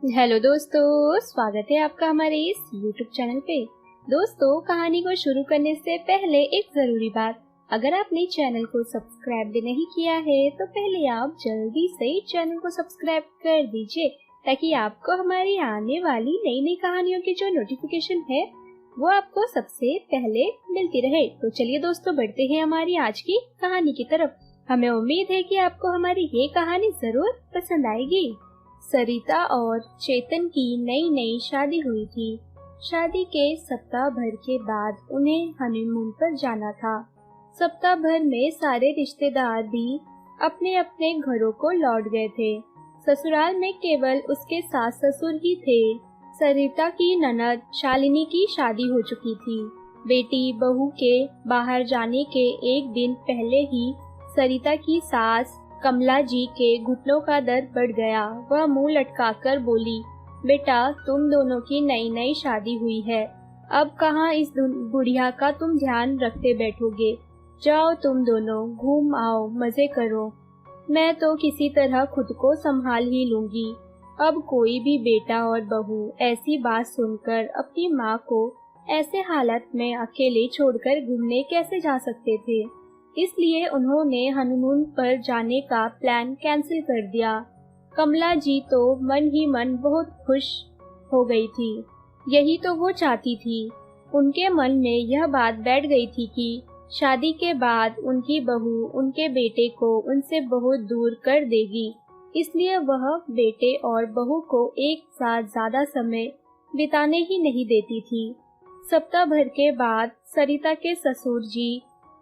Hello दोस्तों, स्वागत है आपका हमारे इस YouTube चैनल पे। दोस्तों, कहानी को शुरू करने से पहले एक जरूरी बात, अगर आपने चैनल को सब्सक्राइब भी नहीं किया है तो पहले आप जल्दी से चैनल को सब्सक्राइब कर दीजिए ताकि आपको हमारी आने वाली नई नई कहानियों की जो नोटिफिकेशन है वो आपको सबसे पहले मिलती रहे। तो चलिए दोस्तों, बढ़ते हैं हमारी आज की कहानी की तरफ। हमें उम्मीद है कि आपको हमारी ये कहानी जरूर पसंद आएगी। सरिता और चेतन की नई नई शादी हुई थी। शादी के सप्ताह भर के बाद उन्हें हनीमून पर जाना था। सप्ताह भर में सारे रिश्तेदार भी अपने अपने घरों को लौट गए थे। ससुराल में केवल उसके सास ससुर ही थे। सरिता की ननद शालिनी की शादी हो चुकी थी। बेटी बहू के बाहर जाने के एक दिन पहले ही सरिता की सास कमला जी के घुटनों का दर्द बढ़ गया। वह मुंह लटकाकर बोली, बेटा तुम दोनों की नई नई शादी हुई है, अब कहाँ इस बुढ़िया का तुम ध्यान रखते बैठोगे। जाओ तुम दोनों घूम आओ, मजे करो, मैं तो किसी तरह खुद को संभाल ही लूंगी। अब कोई भी बेटा और बहू ऐसी बात सुनकर अपनी माँ को ऐसे हालत में अकेले छोड़कर घूमने कैसे जा सकते थे। इसलिए उन्होंने हनीमून पर जाने का प्लान कैंसिल कर दिया। कमला जी तो मन ही मन बहुत खुश हो गई थी। यही तो वो चाहती थी। उनके मन में यह बात बैठ गई थी कि शादी के बाद उनकी बहू उनके बेटे को उनसे बहुत दूर कर देगी। इसलिए वह बेटे और बहू को एक साथ ज्यादा समय बिताने ही नहीं देती थी। सप्ताह भर के बाद सरिता के ससुर जी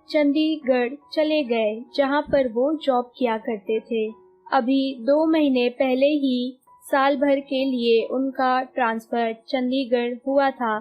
चंडीगढ़ चले गए, जहां पर वो जॉब किया करते थे। अभी 2 महीने पहले ही साल भर के लिए उनका ट्रांसफर चंडीगढ़ हुआ था।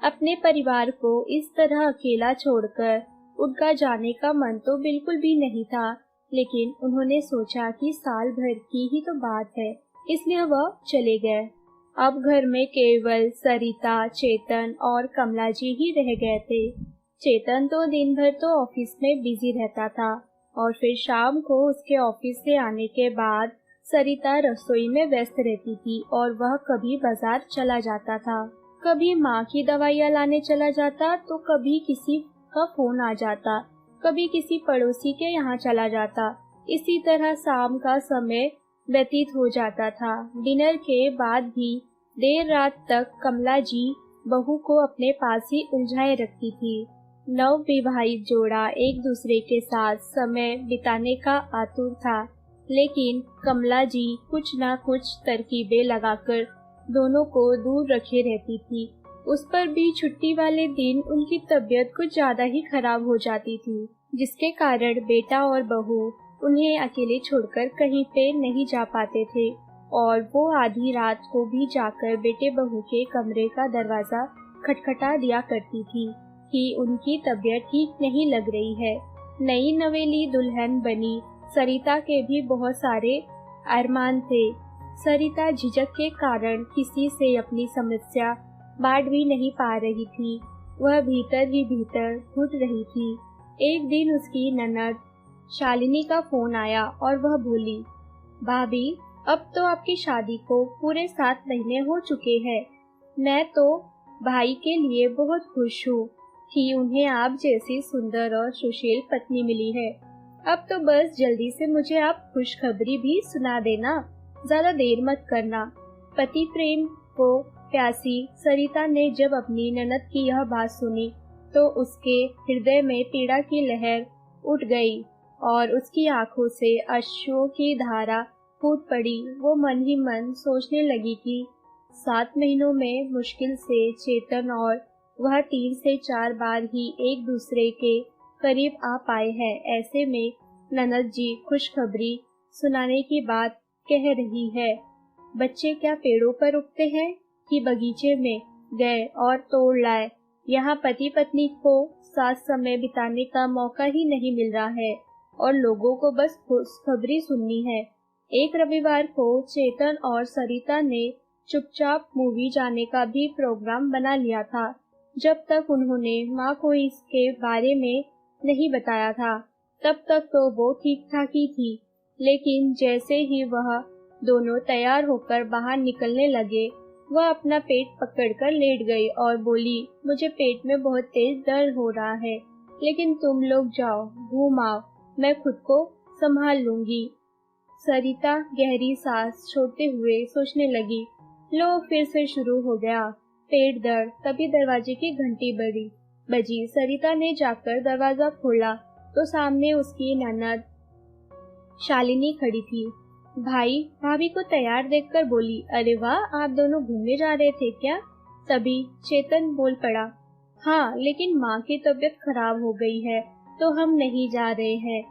अपने परिवार को इस तरह अकेला छोड़कर उनका जाने का मन तो बिल्कुल भी नहीं था, लेकिन उन्होंने सोचा कि साल भर की ही तो बात है, इसलिए वह चले गए। अब घर में केवल सरिता, चेतन और कमला जी ही रह गए थे। चेतन तो दिन भर तो ऑफिस में बिजी रहता था और फिर शाम को उसके ऑफिस से आने के बाद सरिता रसोई में व्यस्त रहती थी और वह कभी बाजार चला जाता था, कभी माँ की दवाइयाँ लाने चला जाता, तो कभी किसी का फोन आ जाता, कभी किसी पड़ोसी के यहाँ चला जाता। इसी तरह शाम का समय व्यतीत हो जाता था। डिनर के बाद भी देर रात तक कमला जी बहू को अपने पास ही उलझाए रखती थी। नव विवाहित जोड़ा एक दूसरे के साथ समय बिताने का आतुर था, लेकिन कमला जी कुछ न कुछ तरकीबें लगाकर दोनों को दूर रखे रहती थी। उस पर भी छुट्टी वाले दिन उनकी तबीयत कुछ ज्यादा ही खराब हो जाती थी, जिसके कारण बेटा और बहू उन्हें अकेले छोड़कर कहीं पे नहीं जा पाते थे और वो आधी रात को भी जाकर बेटे बहू के कमरे का दरवाजा खटखटा दिया करती थी कि उनकी तबीयत ठीक नहीं लग रही है। नई नवेली दुल्हन बनी सरिता के भी बहुत सारे अरमान थे। सरिता झिझक के कारण किसी से अपनी समस्या बांट भी नहीं पा रही थी। वह भीतर ही भीतर घुट रही थी। एक दिन उसकी ननद शालिनी का फोन आया और वह बोली, भाभी अब तो आपकी शादी को पूरे 7 महीने हो चुके हैं। मैं तो भाई के लिए बहुत खुश हूँ कि उन्हें आप जैसी सुंदर और सुशील पत्नी मिली है। अब तो बस जल्दी से मुझे आप खुशखबरी भी सुना देना, ज्यादा देर मत करना। पति प्रेम को प्यासी सरिता ने जब अपनी ननद की यह बात सुनी तो उसके हृदय में पीड़ा की लहर उठ गई और उसकी आंखों से अश्रुओं की धारा फूट पड़ी। वो मन ही मन सोचने लगी कि 7 महीनों में मुश्किल से चेतन और वह 3 से 4 बार ही एक दूसरे के करीब आ पाए हैं। ऐसे में ननद जी खुशखबरी सुनाने की बात कह रही है। बच्चे क्या पेड़ों पर उगते हैं कि बगीचे में गए और तोड़ लाए। यहाँ पति पत्नी को साथ समय बिताने का मौका ही नहीं मिल रहा है और लोगों को बस खुशखबरी सुननी है। एक रविवार को चेतन और सरिता ने चुपचाप मूवी जाने का भी प्रोग्राम बना लिया था। जब तक उन्होंने माँ को इसके बारे में नहीं बताया था तब तक तो वो ठीक ठाक ही थी, लेकिन जैसे ही वह दोनों तैयार होकर बाहर निकलने लगे। वह अपना पेट पकड़कर लेट गई और बोली, मुझे पेट में बहुत तेज दर्द हो रहा है, लेकिन तुम लोग जाओ, घूम आओ, मैं खुद को संभाल लूंगी। सरिता गहरी सांस छोड़ते हुए सोचने लगी, लो फिर से शुरू हो गया पेट दर्द। तभी दरवाजे की घंटी बजी। सरिता ने जाकर दरवाजा खोला तो सामने उसकी ननद शालिनी खड़ी थी। भाई भाभी को तैयार देखकर बोली, अरे वाह, आप दोनों घूमने जा रहे थे क्या? तभी चेतन बोल पड़ा, हाँ, लेकिन माँ की तबीयत खराब हो गई है तो हम नहीं जा रहे हैं।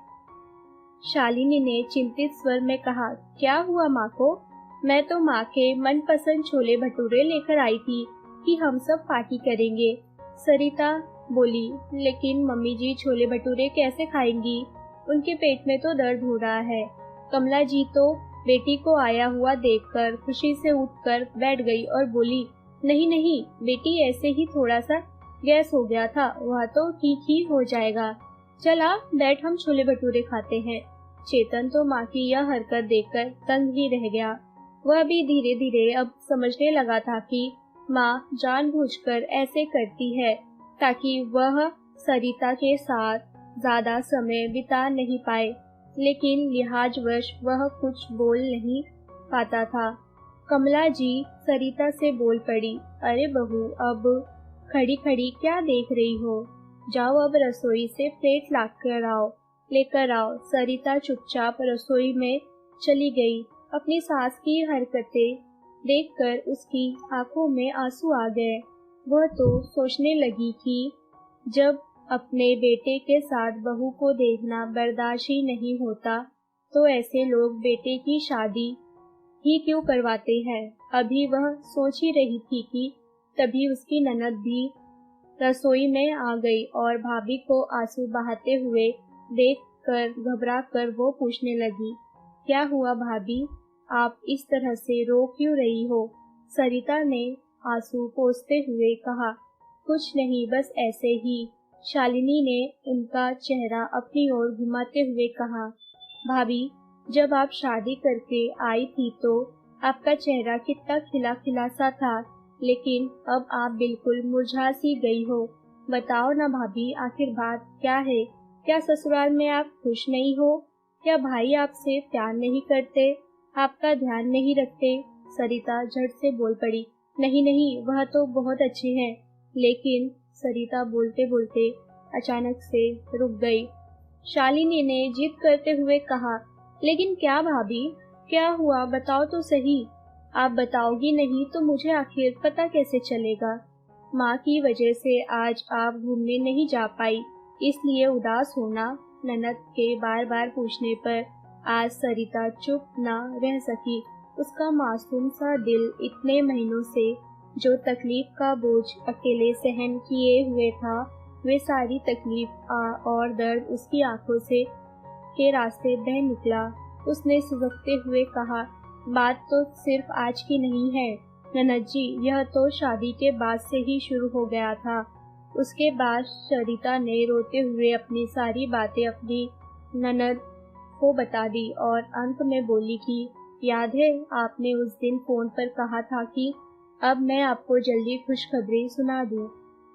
शालिनी ने चिंतित स्वर में कहा, क्या हुआ माँ को? मैं तो माँ के मनपसंद छोले भटूरे लेकर आई थी कि हम सब पार्टी करेंगे। सरिता बोली, लेकिन मम्मी जी छोले भटूरे कैसे खाएंगी? उनके पेट में तो दर्द हो रहा है। कमला जी तो बेटी को आया हुआ देखकर खुशी से उठकर बैठ गई और बोली, नहीं नहीं बेटी, ऐसे ही थोड़ा सा गैस हो गया था, वह तो ठीक ही हो जाएगा। चला बैठ, हम छोले भटूरे खाते हैं। चेतन तो माँ की यह हरकत देखकर तंग ही रह गया। वह भी धीरे धीरे अब समझने लगा था कि माँ जानबूझकर ऐसे करती है ताकि वह सरिता के साथ ज्यादा समय बिता नहीं पाए, लेकिन लिहाजवश वह कुछ बोल नहीं पाता था। कमला जी सरिता से बोल पड़ी, अरे बहू, अब खड़ी खड़ी क्या देख रही हो? जाओ अब रसोई से प्लेट लेकर आओ। सरिता चुपचाप रसोई में चली गई। अपनी सास की हरकतें देखकर उसकी आंखों में आंसू आ गए। वह तो सोचने लगी कि जब अपने बेटे के साथ बहू को देखना बर्दाश्त ही नहीं होता तो ऐसे लोग बेटे की शादी ही क्यों करवाते हैं। अभी वह सोच ही रही थी कि तभी उसकी ननद भी रसोई में आ गई और भाभी को आंसू बहाते हुए देखकर घबरा कर वो पूछने लगी, क्या हुआ भाभी, आप इस तरह से रो क्यों रही हो? सरिता ने आंसू पोंछते हुए कहा, कुछ नहीं, बस ऐसे ही। शालिनी ने उनका चेहरा अपनी ओर घुमाते हुए कहा, भाभी, जब आप शादी करके आई थी तो आपका चेहरा कितना खिला खिला सा था, लेकिन अब आप बिल्कुल मुरझा सी गई हो। बताओ ना भाभी, आखिर बात क्या है? क्या ससुराल में आप खुश नहीं हो? क्या भाई आपसे प्यार नहीं करते, आपका ध्यान नहीं रखते? सरिता झट से बोल पड़ी, नहीं नहीं, वह तो बहुत अच्छे हैं। लेकिन सरिता बोलते बोलते अचानक से रुक गई। शालिनी ने जिद करते हुए कहा, लेकिन क्या भाभी, क्या हुआ, बताओ तो सही। आप बताओगी नहीं तो मुझे आखिर पता कैसे चलेगा? माँ की वजह से आज आप घूमने नहीं जा पाई, इसलिए उदास होना। ननद के बार बार पूछने पर आज सरिता चुप न रह सकी। उसका मासूम सा दिल इतने महीनों से जो तकलीफ का बोझ अकेले सहन किए हुए था, वे सारी तकलीफ और दर्द उसकी आंखों से के रास्ते बह निकला। उसने सुबकते हुए कहा, बात तो सिर्फ आज की नहीं है ननद जी, यह तो शादी के बाद से ही शुरू हो गया था। उसके बाद सरिता ने रोते हुए अपनी सारी बातें अपनी ननद को बता दी और अंत में बोली कि याद है, आपने उस दिन फोन पर कहा था कि अब मैं आपको जल्दी खुशखबरी सुना दूं।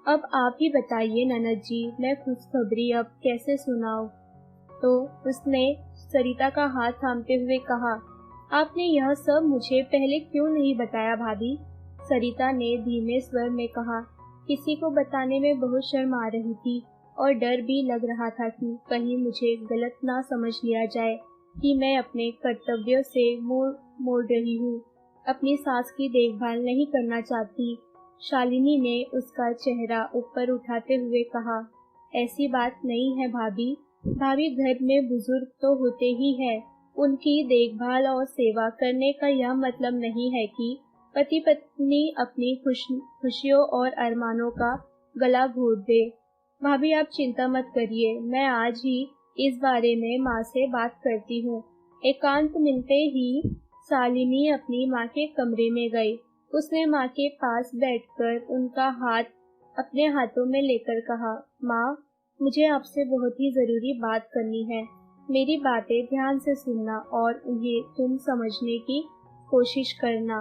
अब आप ही बताइए ननद जी, मैं खुशखबरी अब कैसे सुनाऊं? तो उसने सरिता का हाथ थामते हुए कहा, आपने यह सब मुझे पहले क्यों नहीं बताया भाभी? सरिता ने धीमे स्वर में कहा, किसी को बताने में बहुत शर्म आ रही थी और डर भी लग रहा था कि कहीं मुझे गलत ना समझ लिया जाए कि मैं अपने कर्तव्यों से मोड़ रही हूँ, अपनी सास की देखभाल नहीं करना चाहती। शालिनी ने उसका चेहरा ऊपर उठाते हुए कहा, ऐसी बात नहीं है भाभी। भाभी, घर में बुजुर्ग तो होते ही हैं, उनकी देखभाल और सेवा करने का यह मतलब नहीं है कि पति पत्नी अपनी खुशियों और अरमानों का गला घोट दे। भाभी, आप चिंता मत करिए, मैं आज ही इस बारे में माँ से बात करती हूँ। एकांत मिलते ही शालिनी अपनी माँ के कमरे में गई। उसने माँ के पास बैठकर उनका हाथ अपने हाथों में लेकर कहा, माँ, मुझे आपसे बहुत ही जरूरी बात करनी है। मेरी बातें ध्यान से सुनना और उन्हें तुम समझने की कोशिश करना।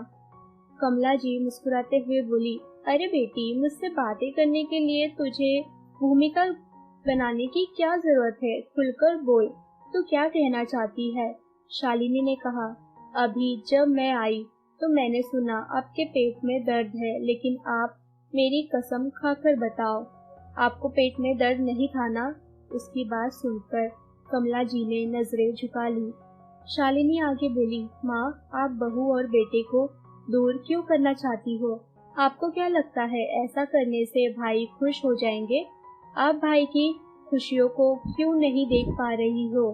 कमला जी मुस्कुराते हुए बोली, अरे बेटी, मुझसे बातें करने के लिए तुझे भूमिका बनाने की क्या जरूरत है? खुलकर बोल, तू क्या कहना चाहती है? शालिनी ने कहा, अभी जब मैं आई तो मैंने सुना आपके पेट में दर्द है, लेकिन आप मेरी कसम खाकर बताओ, आपको पेट में दर्द नहीं था ना? उसकी बात सुनकर कमला जी ने नजरें झुका ली। शालिनी आगे बोली, माँ, आप बहू और बेटे को दूर क्यों करना चाहती हो? आपको क्या लगता है ऐसा करने से भाई खुश हो जाएंगे? आप भाई की खुशियों को क्यों नहीं देख पा रही हो?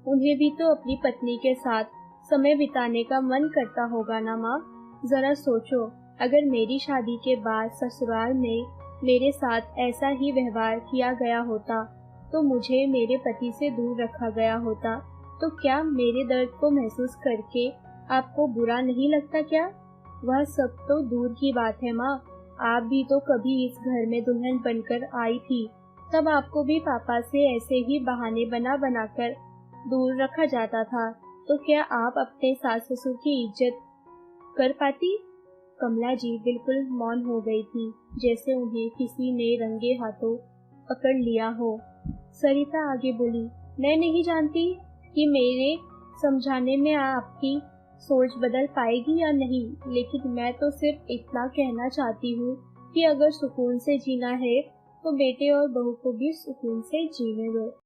उन्हें भी तो अपनी पत्नी के साथ समय बिताने का मन करता होगा ना माँ? जरा सोचो, अगर मेरी शादी के बाद ससुराल में मेरे साथ ऐसा ही व्यवहार किया गया होता, तो मुझे मेरे पति से दूर रखा गया होता, तो क्या मेरे दर्द को महसूस करके आपको बुरा नहीं लगता क्या? वह सब तो दूर की बात है माँ, आप भी तो कभी इस घर में दुल्हन बनकर आई थी, तब आपको भी पापा से ऐसे ही बहाने बना बनाकर दूर रखा जाता था, तो क्या आप अपने सास ससुर की इज्जत कर पाती? कमला जी बिल्कुल मौन हो गई थी, जैसे उन्हें किसी ने रंगे हाथों पकड़ लिया हो। सरिता आगे बोली, मैं नहीं जानती कि मेरे समझाने में आपकी सोच बदल पाएगी या नहीं, लेकिन मैं तो सिर्फ इतना कहना चाहती हूँ कि अगर सुकून से जीना है तो बेटे और बहू को भी सुकून से जीने दो।